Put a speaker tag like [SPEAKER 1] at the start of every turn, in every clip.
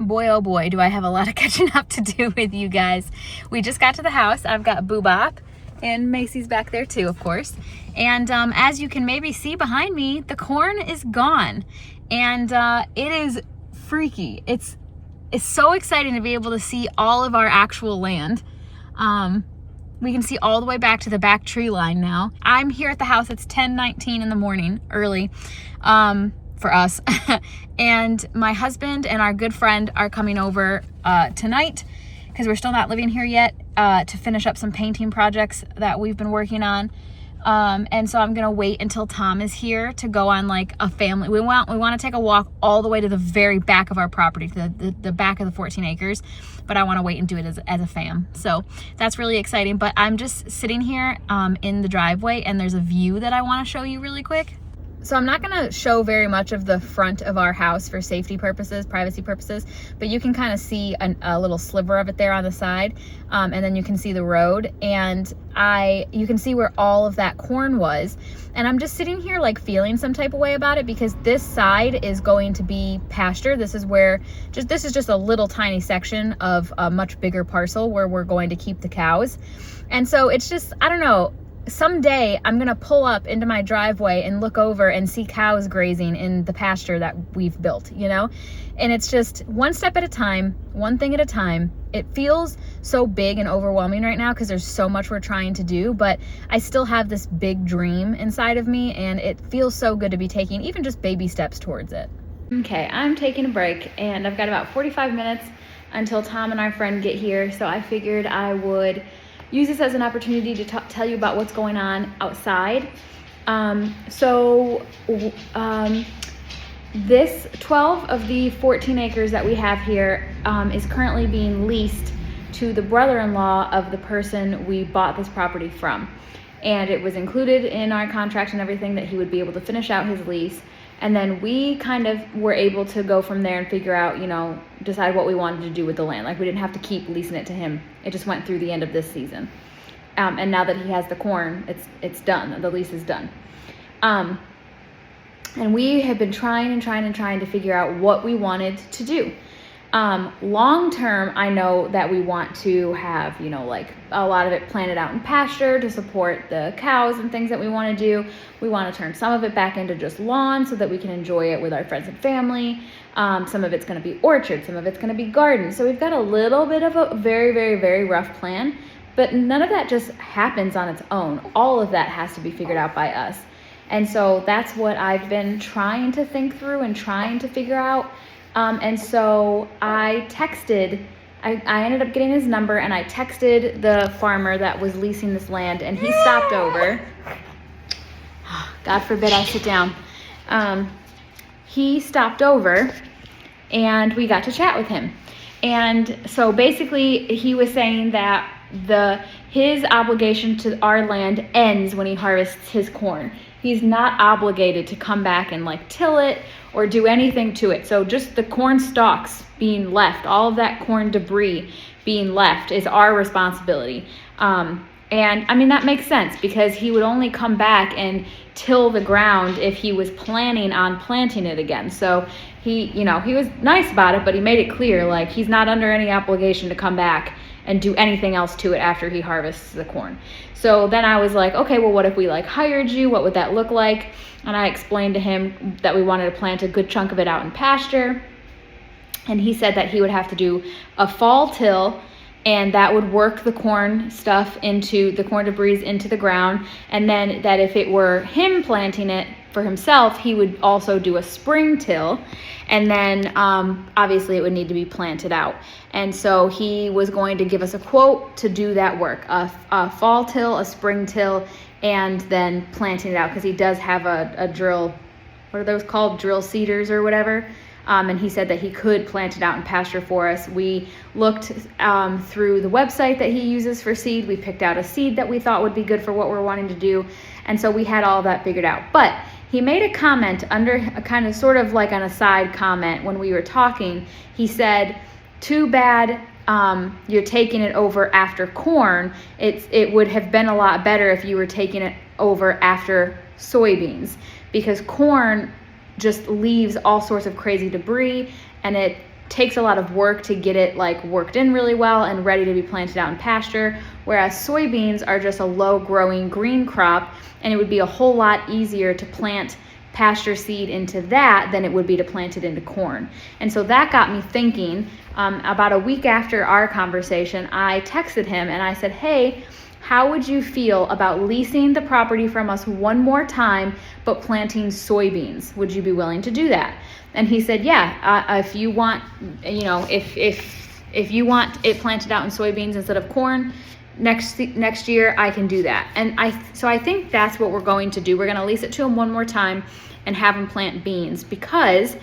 [SPEAKER 1] boy, oh boy, do I have a lot of catching up to do with you guys. We just got to the house. I've got Boobop and Macy's back there too, of course. And as you can maybe see behind me, the corn is gone. And it is freaky. It's so exciting to be able to see all of our actual land. We can see all the way back to the back tree line now. I'm here at the house. It's 10:19 in the morning, early. For us. And my husband and our good friend are coming over tonight because we're still not living here yet to finish up some painting projects that we've been working on. And so I'm gonna wait until Tom is here to go on like a family. We want to take a walk all the way to the very back of our property, the back of the 14 acres. But I want to wait and do it as a fam. So that's really exciting. But I'm just sitting here in the driveway, and there's a view that I want to show you really quick. So I'm not gonna show very much of the front of our house for safety purposes, privacy purposes, but you can kind of see a little sliver of it there on the side. And then you can see the road, and you can see where all of that corn was. And I'm just sitting here like feeling some type of way about it because this side is going to be pasture. This is just a little tiny section of a much bigger parcel where we're going to keep the cows. And so it's just, I don't know, someday I'm gonna pull up into my driveway and look over and see cows grazing in the pasture that we've built, you know? And it's just one step at a time, one thing at a time. It feels so big and overwhelming right now because there's so much we're trying to do, but I still have this big dream inside of me, and it feels so good to be taking even just baby steps towards it. Okay, I'm taking a break, and I've got about 45 minutes until Tom and our friend get here, so I figured I would use this as an opportunity to tell you about what's going on outside. This 12 of the 14 acres that we have here is currently being leased to the brother-in-law of the person we bought this property from. And it was included in our contract and everything that he would be able to finish out his lease. And then we kind of were able to go from there and figure out, decide what we wanted to do with the land. Like, we didn't have to keep leasing it to him. It just went through the end of this season. And now that he has the corn, it's done. The lease is done. And we have been trying to figure out what we wanted to do. Long term, I know that we want to have, like a lot of it planted out in pasture to support the cows and things that we want to do. We want to turn some of it back into just lawn so that we can enjoy it with our friends and family. Some of it's going to be orchard, some of it's going to be garden. So we've got a little bit of a very, very, very rough plan, but none of that just happens on its own. All of that has to be figured out by us. And so that's what I've been trying to think through and trying to figure out. And so I ended up getting his number, and I texted the farmer that was leasing this land, and he stopped over. God forbid I sit down. He stopped over, and we got to chat with him. And so basically he was saying that his obligation to our land ends when he harvests his corn. He's not obligated to come back and like till it or do anything to it. So just the corn stalks being left, all of that corn debris being left is our responsibility. And I mean, that makes sense because he would only come back and till the ground if he was planning on planting it again. So he was nice about it, but he made it clear, like, he's not under any obligation to come back and do anything else to it after he harvests the corn. So then I was like, okay, well, what if we like hired you? What would that look like? And I explained to him that we wanted to plant a good chunk of it out in pasture. And he said that he would have to do a fall till, and that would work the corn stuff into the corn debris into the ground. And then that if it were him planting it for himself, he would also do a spring till. And then obviously it would need to be planted out. And so he was going to give us a quote to do that work, a fall till, a spring till, and then planting it out, because he does have a drill, what are those called, drill seeders or whatever. And he said that he could plant it out in pasture for us. We looked through the website that he uses for seed. We picked out a seed that we thought would be good for what we're wanting to do. And so we had all of that figured out. But he made a comment under a kind of sort of like an aside comment when we were talking. He said, too bad you're taking it over after corn. It would have been a lot better if you were taking it over after soybeans, because corn just leaves all sorts of crazy debris, and it takes a lot of work to get it like worked in really well and ready to be planted out in pasture, whereas soybeans are just a low growing green crop, and it would be a whole lot easier to plant pasture seed into that than it would be to plant it into corn. And so that got me thinking. About a week after our conversation, I texted him and I said, hey, how would you feel about leasing the property from us one more time but planting soybeans? Would you be willing to do that? And he said, yeah, if you want, you know, if you want it planted out in soybeans instead of corn next year, I can do that. And so I think that's what we're going to do. We're going to lease it to him one more time and have him plant beans, because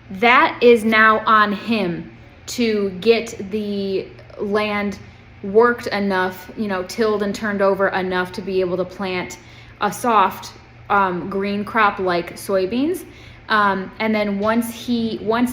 [SPEAKER 1] that is now on him to get the land worked enough, you know, tilled and turned over enough to be able to plant a soft green crop like soybeans. And then once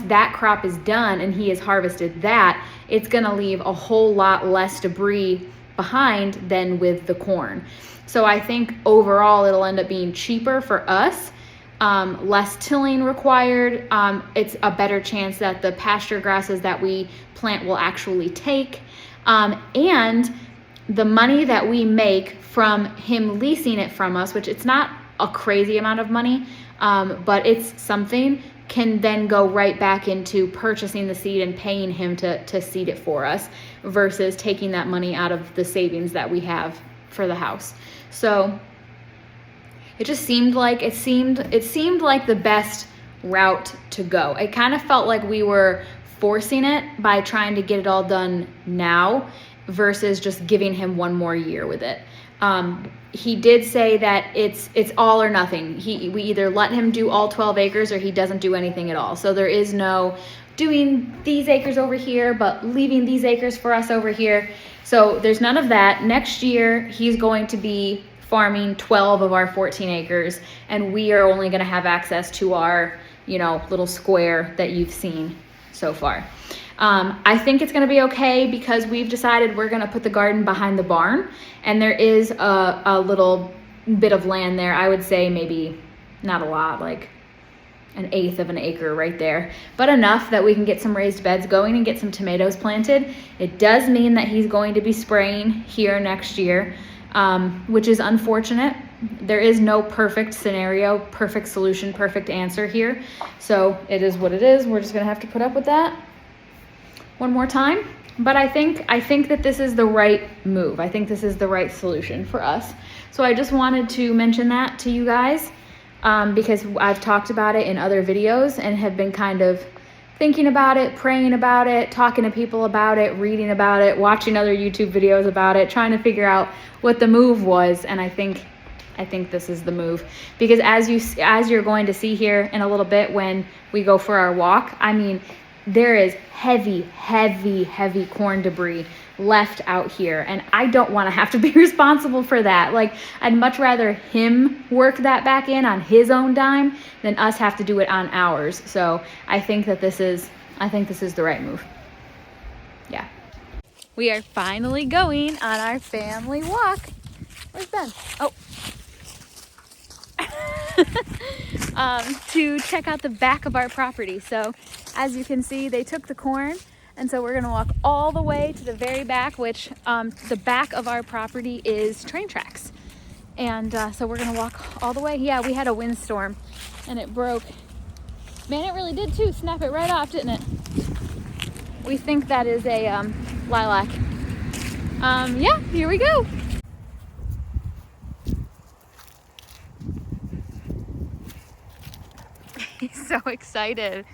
[SPEAKER 1] that crop is done and he has harvested that, it's going to leave a whole lot less debris behind than with the corn. So I think overall it'll end up being cheaper for us, less tilling required. It's a better chance that the pasture grasses that we plant will actually take. And the money that we make from him leasing it from us, which it's not a crazy amount of money, but it's something, can then go right back into purchasing the seed and paying him to seed it for us, versus taking that money out of the savings that we have for the house. So it just seemed like the best route to go. It kind of felt like we were forcing it by trying to get it all done now versus just giving him one more year with it. He did say that it's all or nothing. We either let him do all 12 acres or he doesn't do anything at all. So there is no doing these acres over here but leaving these acres for us over here. So there's none of that. Next year he's going to be farming 12 of our 14 acres, and we are only going to have access to our, you know, little square that you've seen so far. I think it's going to be okay because we've decided we're going to put the garden behind the barn, and there is a little bit of land there. I would say maybe not a lot, like 1/8 of an acre right there, but enough that we can get some raised beds going and get some tomatoes planted. It does mean that he's going to be spraying here next year, which is unfortunate. There is no perfect scenario, perfect solution, perfect answer here. So it is what it is. We're just going to have to put up with that one more time. But I think that this is the right move. I think this is the right solution for us. So I just wanted to mention that to you guys, because I've talked about it in other videos and have been kind of thinking about it, praying about it, talking to people about it, reading about it, watching other YouTube videos about it, trying to figure out what the move was. And I think this is the move, because as you're going to see here in a little bit when we go for our walk, I mean, there is heavy corn debris left out here, and I don't want to have to be responsible for that. Like, I'd much rather him work that back in on his own dime than us have to do it on ours. So I think this is the right move. Yeah. We are finally going on our family walk. Where's Ben? Oh. To check out the back of our property. So as you can see, they took the corn, and so we're going to walk all the way to the very back, which the back of our property is train tracks. And so we're going to walk all the way. Yeah, we had a windstorm and it broke. Man, it really did too. Snap it right off, didn't it? We think that is a lilac. Yeah, here we go. He's so excited.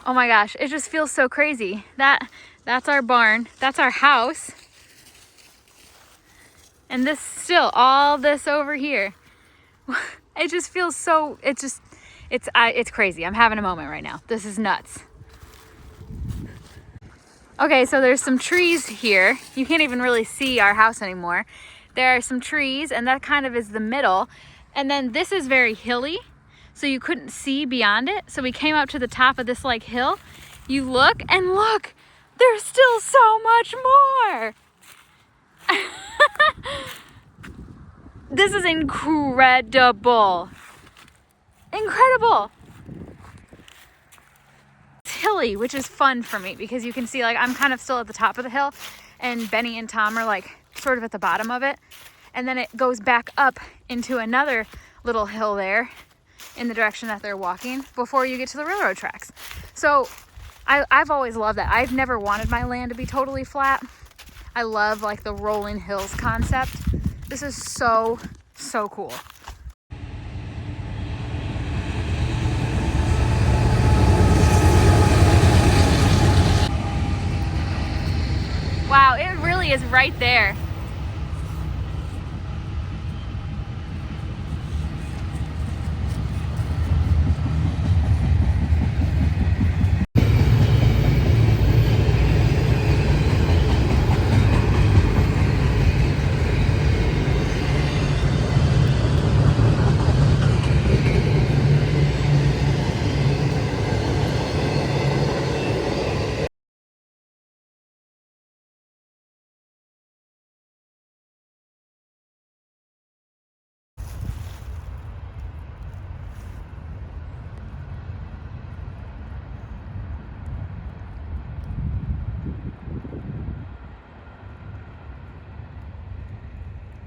[SPEAKER 1] Oh my gosh, it just feels so crazy. That's our barn, that's our house. And this still, all this over here. It just feels so, It's crazy. I'm having a moment right now. This is nuts. Okay, so there's some trees here. You can't even really see our house anymore. There are some trees, and that kind of is the middle. And then this is very hilly, so you couldn't see beyond it. So we came up to the top of this like hill. You look, and look, there's still so much more. This is incredible. Incredible. Hilly, which is fun for me because you can see like I'm kind of still at the top of the hill and Benny and Tom are like sort of at the bottom of it, and then it goes back up into another little hill there in the direction that they're walking before you get to the railroad tracks. So I've always loved that. I've never wanted my land to be totally flat. I love like the rolling hills concept. This is so cool. Wow, it really is right there.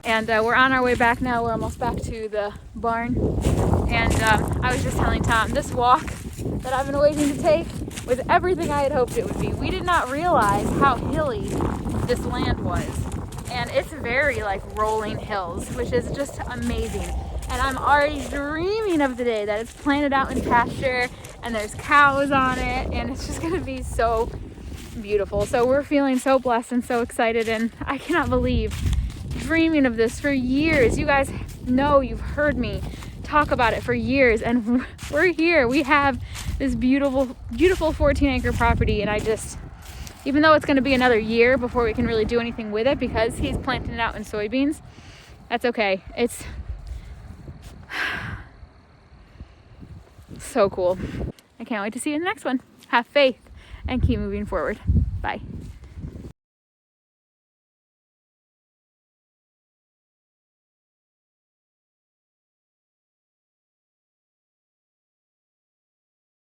[SPEAKER 1] And we're on our way back now. We're almost back to the barn. And I was just telling Tom, this walk that I've been waiting to take was everything I had hoped it would be. We did not realize how hilly this land was. And it's very like rolling hills, which is just amazing. And I'm already dreaming of the day that it's planted out in pasture and there's cows on it, and it's just gonna be so beautiful. So we're feeling so blessed and so excited, and I cannot believe dreaming of this for years. You guys know, you've heard me talk about it for years, and we're here. We have this beautiful 14-acre property, and I just, even though it's going to be another year before we can really do anything with it because he's planting it out in soybeans, that's okay. It's so cool. I can't wait to see you in the next one. Have faith and keep moving forward. Bye.